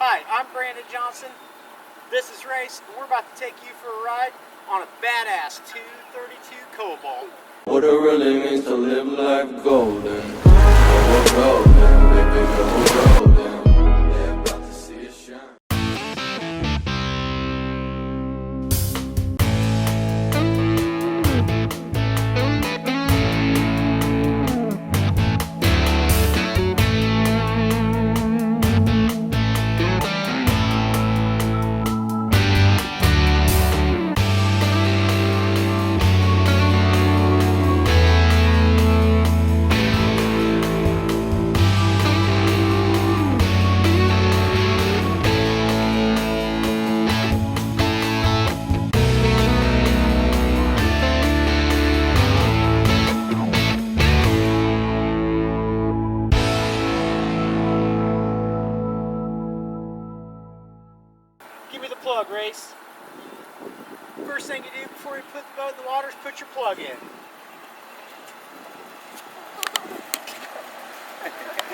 Alright, I'm Brandon Johnson. This is Race, and we're about to take you for a ride on a badass 232 Cobalt. What it really means to live life golden. Oh, golden, baby, oh, golden. Yeah, about to see it shine. Give me the plug, Race. First thing you do before you put the boat in the water is put your plug in.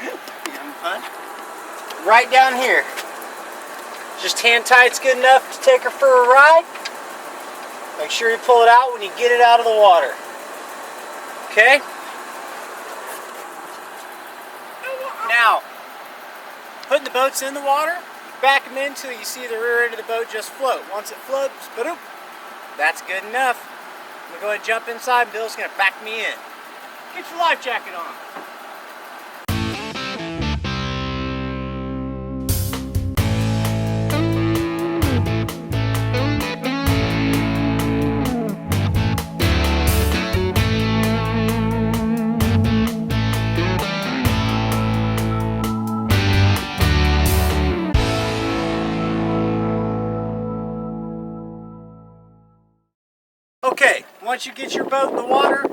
You having fun? Right down here. Just hand tight's good enough to take her for a ride. Make sure you pull it out when you get it out of the water. Okay? Now, putting the boats in the water, back them in until you see the rear end of the boat just float. Once it floats, boom, that's good enough. I'm going to go ahead and jump inside, and Bill's going to back me in. Get your life jacket on. Okay, once you get your boat in the water,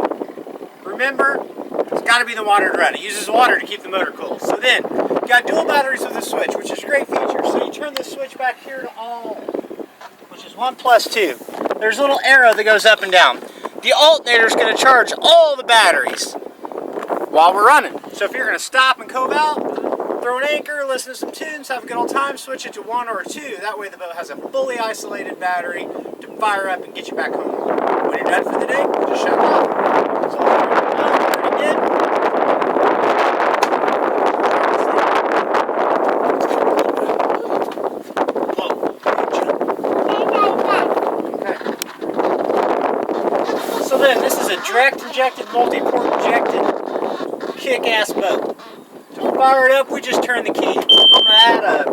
remember, it's got to be the water to run. It uses water to keep the motor cool. So then, you got dual batteries with a switch, which is a great feature. So you turn this switch back here to all, which is 1 plus 2. There's a little arrow that goes up and down. The alternator is going to charge all the batteries while we're running. So if you're going to stop and Cobalt, throw an anchor, listen to some tunes, have a good old time, switch it to 1 or 2. That way the boat has a fully isolated battery to fire up and get you back home. When you're done for the day, just shut it off. So turn it in. Okay. So then, this is a direct injected, multi-port injected, kick-ass boat. To fire it up, we just turn the key. I'm going to add a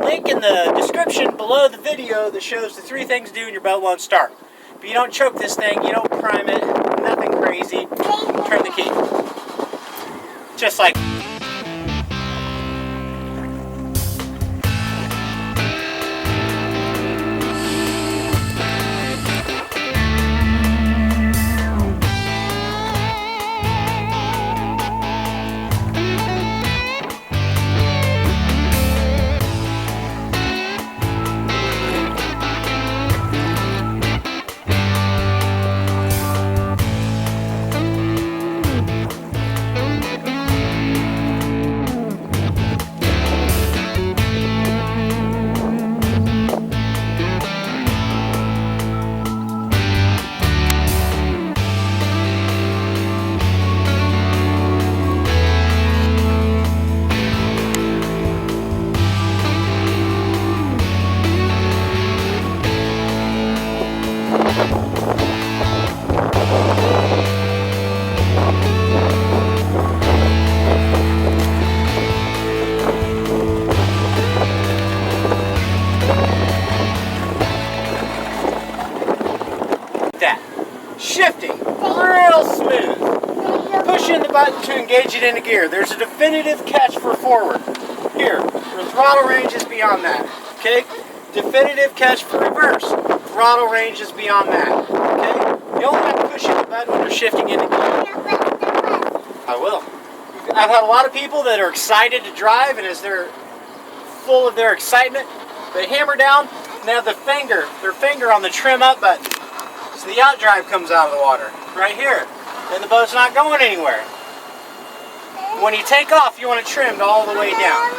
link in the description below the video that shows the 3 things to do when your boat won't start. But you don't choke this thing, you don't prime it, nothing crazy. Turn the key. Just like. Shifting, real smooth. Push in the button to engage it into gear. There's a definitive catch for forward. Here, the throttle range is beyond that. Okay? Definitive catch for reverse. Throttle range is beyond that. Okay? You only have to push in the button when you're shifting into gear. I will. I've had a lot of people that are excited to drive, and as they're full of their excitement, they hammer down and they have their finger on the trim up button. So the outdrive comes out of the water, right here. Then the boat's not going anywhere. When you take off, you want it trimmed all the way down.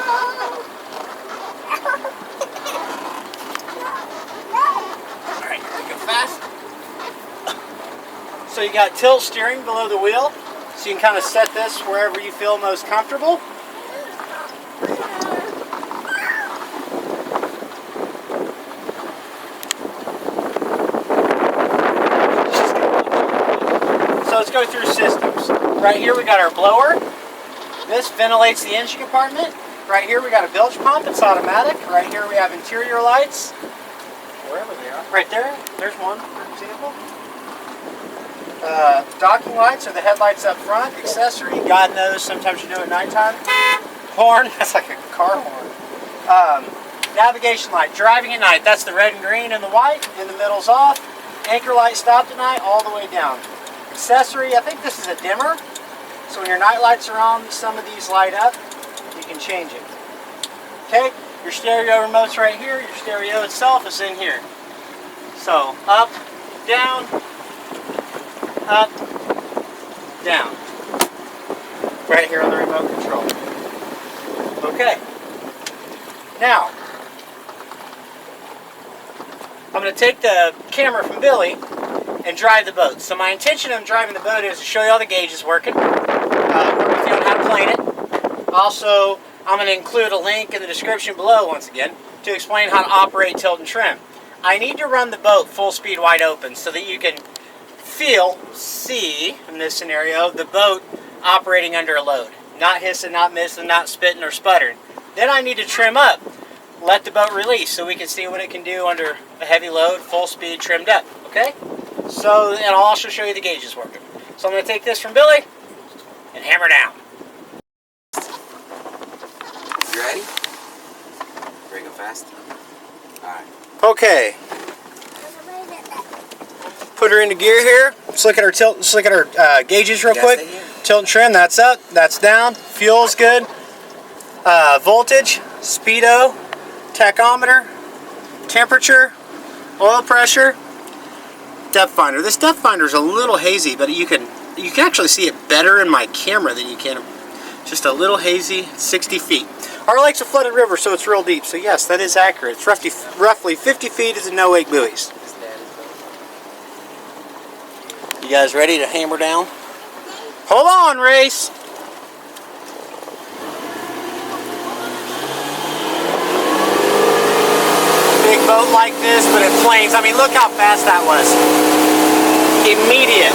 So you got tilt steering below the wheel, so you can kind of set this wherever you feel most comfortable. So let's go through systems. Right here we got our blower. This ventilates the engine compartment. Right here we got a bilge pump, it's automatic. Right here we have interior lights. Wherever they are. Right there, there's one, for example. Docking lights are the headlights up front. Accessory, God knows, sometimes you do it at nighttime. Horn, that's like a car horn. Navigation light, driving at night, that's the red and green and the white. In the middle's off. Anchor light stopped at night, all the way down. Accessory, I think this is a dimmer. So when your night lights are on, some of these light up. You can change it. Okay, your stereo remote's right here. Your stereo itself is in here. So up, down, up, down. Right here on the remote control. Okay. Now, I'm going to take the camera from Billy and drive the boat. So my intention of driving the boat is to show you all the gauges working, work with you on how to plane it. Also, I'm going to include a link in the description below, once again, to explain how to operate, tilt, and trim. I need to run the boat full speed wide open so that you can see, in this scenario, the boat operating under a load. Not hissing, not missing, not spitting or sputtering. Then I need to trim up, let the boat release so we can see what it can do under a heavy load, full speed, trimmed up. Okay? So, and I'll also show you the gauges working. So I'm going to take this from Billy and hammer down. You ready? Ready to go fast? Alright. Okay. Put her into gear here. Let's look at our tilt. Let's look at our gauges real quick. Tilt and trim. That's up. That's down. Fuel's good. Voltage, speedo, tachometer, temperature, oil pressure, depth finder. This depth finder is a little hazy, but you can actually see it better in my camera than you can. Just a little hazy. 60 feet. Our lake's a flooded river, so it's real deep. So yes, that is accurate. It's roughly 50 feet is a no-wake buoys. You guys ready to hammer down? Hold on, Race. Big boat like this, but it planes. I mean, look how fast that was. Immediate.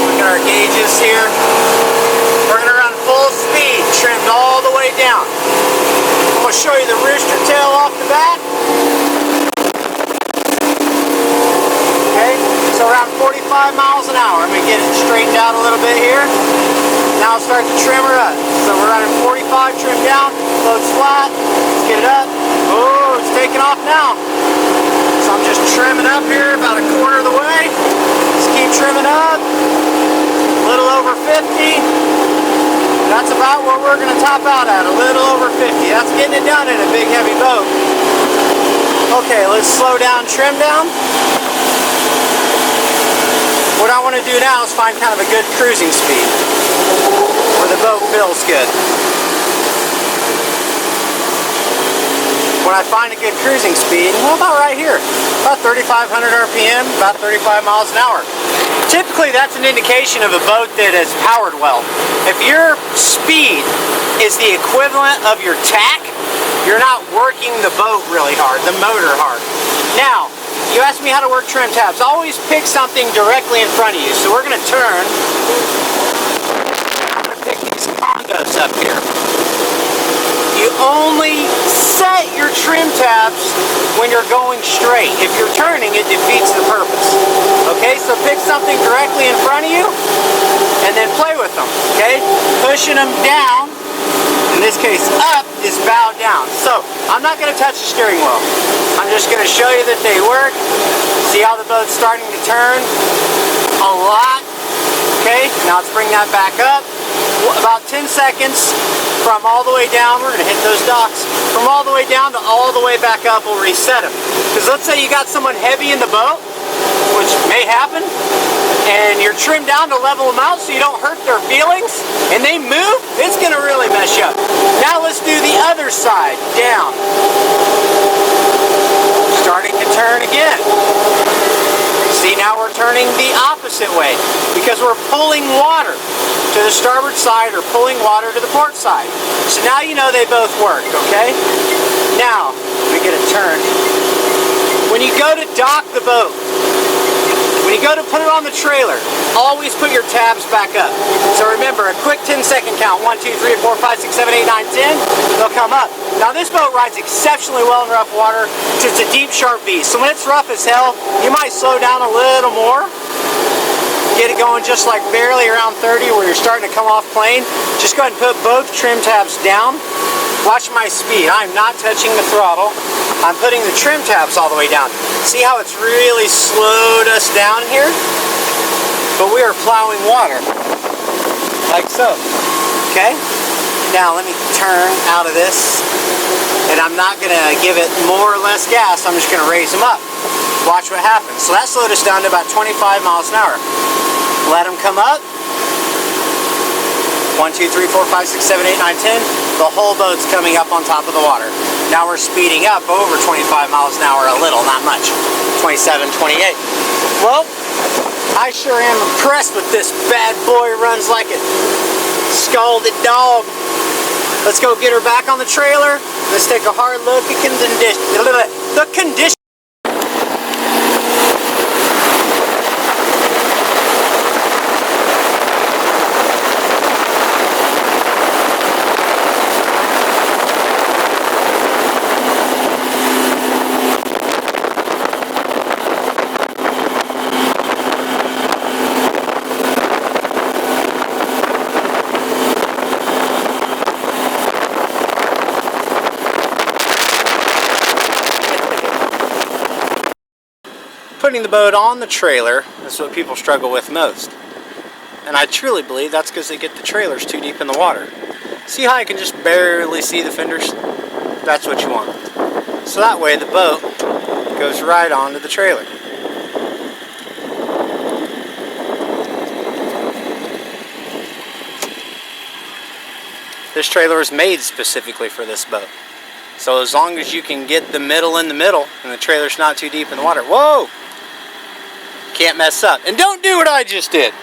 Look at our gauges here. We're going to run full speed, trimmed all the way down. I'm going to show you the rooster tail off the back. Okay, so around 45 miles an hour. I'm going to get it straightened out a little bit here. Now I'll start to trim her up. So we're running 45, trim down, floats flat. Let's get it up. Oh, it's taking off now. So I'm just trimming up here about a quarter of the way. Just keep trimming up. A little over 50. That's about where we're going to top out at, a little over 50. That's getting it done in a big heavy boat. Okay, let's slow down, trim down. What I want to do now is find kind of a good cruising speed where the boat feels good. When I find a good cruising speed, well, about right here, about 3,500 RPM, about 35 miles an hour. Typically, that's an indication of a boat that is powered well. If your speed is the equivalent of your tack, you're not working the boat really hard, the motor hard. Now, you asked me how to work trim tabs. Always pick something directly in front of you. So we're going to turn. I'm going to pick these congos up here. You only set your trim tabs when you're going straight. If you're turning, it defeats the purpose. Okay, so pick something directly in front of you and then play with them. Okay, pushing them down. In this case, up is bowed down. So I'm not going to touch the steering wheel. I'm just going to show you that they work. See how the boat's starting to turn a lot. Okay, now let's bring that back up. About 10 seconds from all the way down. We're going to hit those docks. From all the way down to all the way back up, we'll reset them. Because let's say you got someone heavy in the boat, which may happen, and you're trimmed down to level them out so you don't hurt their feelings, and they move, it's going to really mess you up. Now let's do the other side, down. Starting to turn again. See See, now we're turning the opposite way because we're pulling water to the starboard side or pulling water to the port side. So now you know they both work, okay? Now, let me get it turned. When you go to dock the boat, when you go to put it on the trailer, always put your tabs back up. So remember, a quick 10-second count. 1, 2, 3, 4, 5, 6, 7, 8, 9, 10. They'll come up. Now this boat rides exceptionally well in rough water. It's a deep, sharp beast. So when it's rough as hell, you might slow down a little more. Get it going just like barely around 30 where you're starting to come off plane. Just go ahead and put both trim tabs down. Watch my speed. I'm not touching the throttle. I'm putting the trim tabs all the way down. See how it's really slowed us down here? But we are plowing water. Like so. Okay? Now let me turn out of this. And I'm not going to give it more or less gas. I'm just going to raise them up. Watch what happens. So that slowed us down to about 25 miles an hour. Let them come up. 1, 2, 3, 4, 5, 6, 7, 8, 9, 10. The whole boat's coming up on top of the water. Now we're speeding up over 25 miles an hour a little, not much. 27, 28. Well, I sure am impressed with this bad boy. Runs like a scalded dog. Let's go get her back on the trailer. Let's take a hard look at the condition. Putting the boat on the trailer is what people struggle with most. And I truly believe that's because they get the trailers too deep in the water. See how I can just barely see the fenders? That's what you want. So that way the boat goes right onto the trailer. This trailer is made specifically for this boat. So as long as you can get the middle in the middle and the trailer's not too deep in the water, whoa! Can't mess up. And don't do what I just did.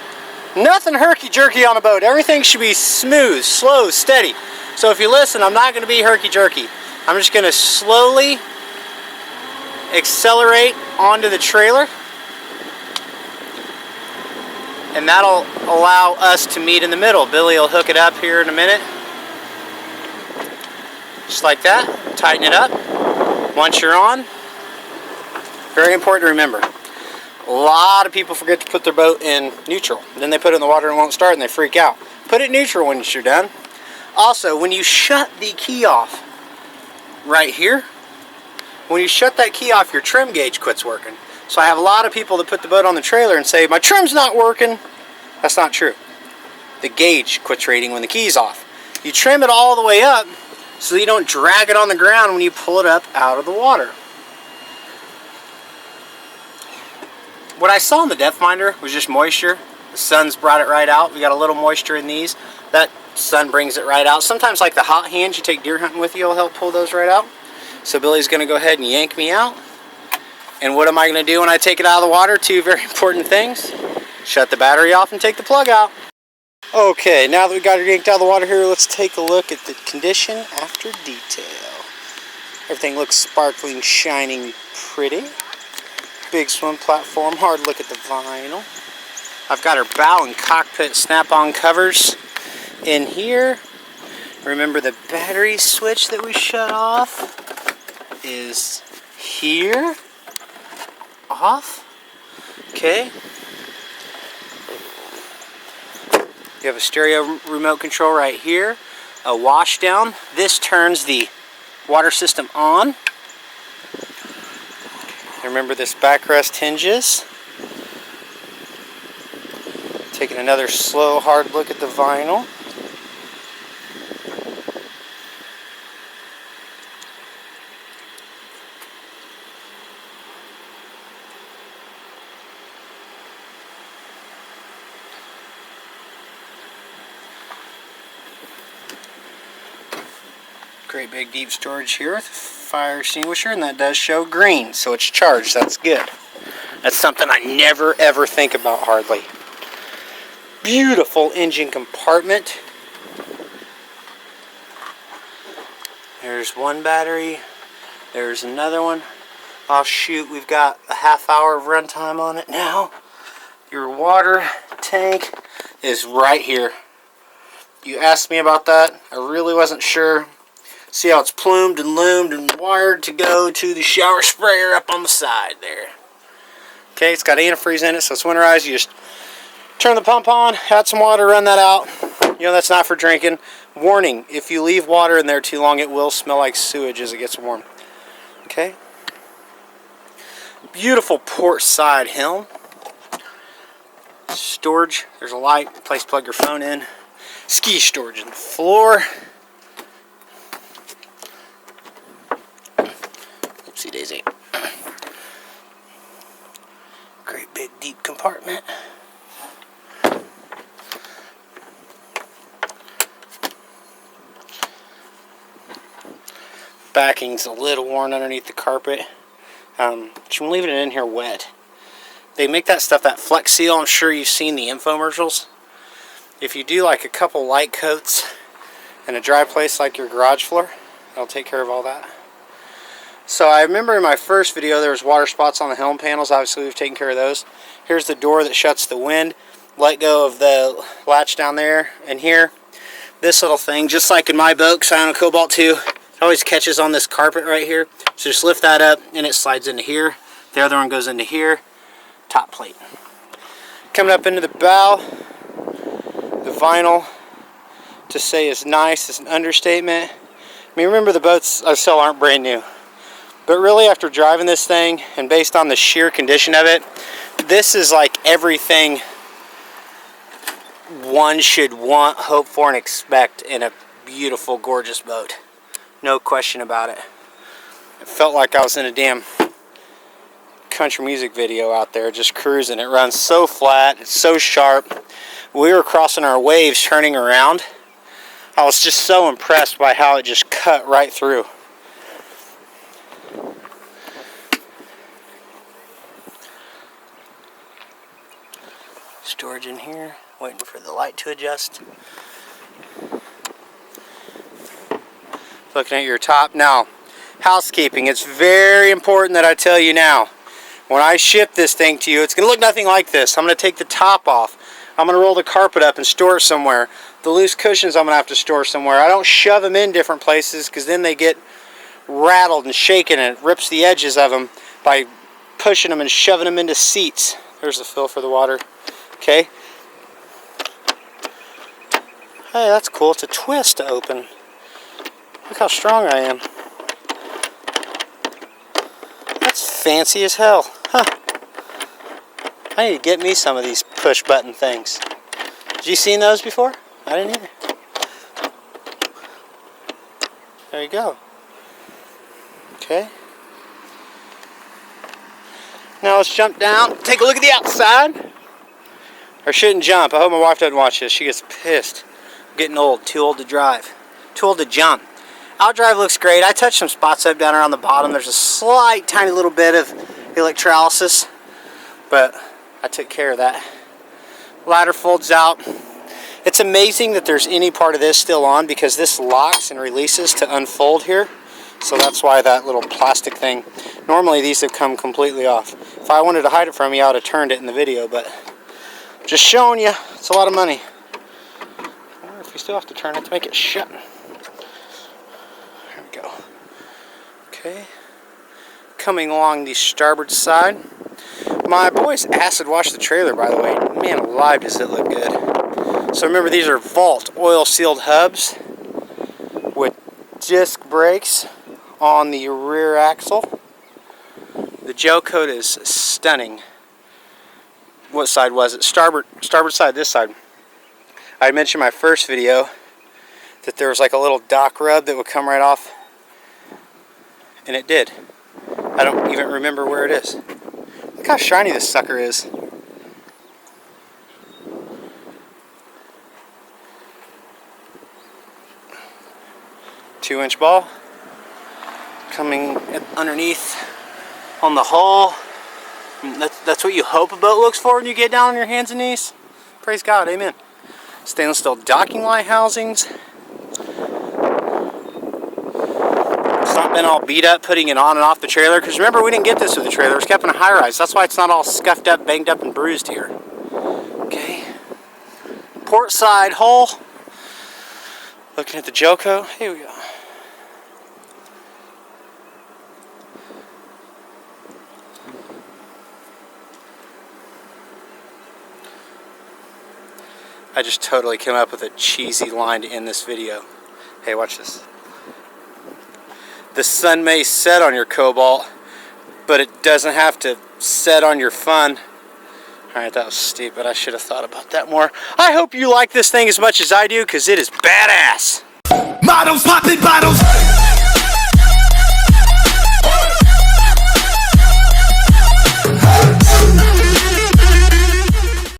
Nothing herky-jerky on a boat. Everything should be smooth, slow, steady. So if you listen, I'm not going to be herky-jerky. I'm just going to slowly accelerate onto the trailer. And that'll allow us to meet in the middle. Billy will hook it up here in a minute. Just like that. Tighten it up. Once you're on, very important to remember. A lot of people forget to put their boat in neutral. Then they put it in the water and won't start and they freak out. Put it in neutral once you're done. Also, when you shut the key off right here, when you shut that key off, your trim gauge quits working. So I have a lot of people that put the boat on the trailer and say, my trim's not working. That's not true. The gauge quits reading when the key's off. You trim it all the way up so you don't drag it on the ground when you pull it up out of the water. What I saw in the depth minder was just moisture. The sun's brought it right out. We got a little moisture in these. That sun brings it right out. Sometimes like the hot hands you take deer hunting with you will help pull those right out. So Billy's going to go ahead and yank me out. And what am I going to do when I take it out of the water? Two very important things. Shut the battery off and take the plug out. Okay, now that we got her yanked out of the water here, let's take a look at the condition after detail. Everything looks sparkling, shining, pretty. Big swim platform, hard look at the vinyl. I've got our bow and cockpit snap-on covers in here. Remember the battery switch that we shut off is here. Off. Okay. You have a stereo remote control right here. A wash down. This turns the water system on. Remember this backrest hinges. Taking another slow, hard look at the vinyl. Great big deep storage here with a fire extinguisher, and that does show green, so it's charged. That's good. That's something I never ever think about hardly. Beautiful engine compartment. There's one battery. There's another one. Oh shoot, we've got a half-hour of runtime on it now. Your water tank is right here. You asked me about that. I really wasn't sure. See how it's plumed and loomed and wired to go to the shower sprayer up on the side there. Okay, it's got antifreeze in it, so it's winterized. You just turn the pump on, add some water, run that out. You know, that's not for drinking. Warning, if you leave water in there too long, it will smell like sewage as it gets warm. Okay. Beautiful port side helm. Storage, there's a light, place to plug your phone in. Ski storage in the floor. Oopsie daisy. Great big deep compartment. Backing's a little worn underneath the carpet. I'm leaving it in here wet. They make that stuff, that Flex Seal. I'm sure you've seen the infomercials. If you do like a couple light coats in a dry place like your garage floor, that'll take care of all that. So I remember in my first video there was water spots on the helm panels. Obviously we've taken care of those. Here's the door that shuts the wind. Let go of the latch down there and here. This little thing, just like in my boat, because I own a Cobalt 2, it always catches on this carpet right here. So just lift that up and it slides into here. The other one goes into here. Top plate. Coming up into the bow, the vinyl, to say is nice is an understatement. I mean, remember the boats I sell aren't brand new. But really after driving this thing and based on the sheer condition of it, this is like everything one should want, hope for, and expect in a beautiful, gorgeous boat. No question about it. It felt like I was in a damn country music video out there just cruising. It runs so flat, it's so sharp. We were crossing our waves turning around. I was just so impressed by how it just cut right through. Storage in here, waiting for the light to adjust. Looking at your top. Now, housekeeping, it's very important that I tell you now. When I ship this thing to you, it's going to look nothing like this. I'm going to take the top off. I'm going to roll the carpet up and store it somewhere. The loose cushions I'm going to have to store somewhere. I don't shove them in different places because then they get rattled and shaken and it rips the edges of them by pushing them and shoving them into seats. There's the fill for the water. Okay. Hey, that's cool. It's a twist to open. Look how strong I am. That's fancy as hell. Huh. I need to get me some of these push button things. Have you seen those before? I didn't either. There you go. Okay. Now let's jump down. Take a look at the outside. Or shouldn't jump. I hope my wife doesn't watch this. She gets pissed. I'm getting old. Too old to drive. Too old to jump. Outdrive looks great. I touched some spots up down around the bottom. There's a slight tiny little bit of electrolysis, but I took care of that. Ladder folds out. It's amazing that there's any part of this still on because this locks and releases to unfold here. So that's why that little plastic thing. Normally these have come completely off. If I wanted to hide it from you, I would have turned it in the video, but just showing you, it's a lot of money. I wonder if you still have to turn it to make it shut. There we go. Okay. Coming along the starboard side. My boys acid washed the trailer, by the way. Man alive, does it look good. So remember, these are Vault oil sealed hubs with disc brakes on the rear axle. The gel coat is stunning. What side was it? Starboard side, this side. I mentioned in my first video that there was like a little dock rub that would come right off, and it did. I don't even remember where it is. Look how shiny this sucker is. Two-inch ball coming underneath on the hull. That's what you hope a boat looks for when you get down on your hands and knees. Praise God, amen. Stainless steel docking light housings. It's not been all beat up putting it on and off the trailer, because remember, we didn't get this with the trailer. It was kept in a high-rise. That's why it's not all scuffed up, banged up, and bruised here. Okay. Port side hull. Looking at the Joko. Here we go. I just totally came up with a cheesy line to end this video. Hey, watch this. The sun may set on your Cobalt, but it doesn't have to set on your fun. Alright, that was stupid. I should have thought about that more. I hope you like this thing as much as I do, because it is badass. Models popping bottles.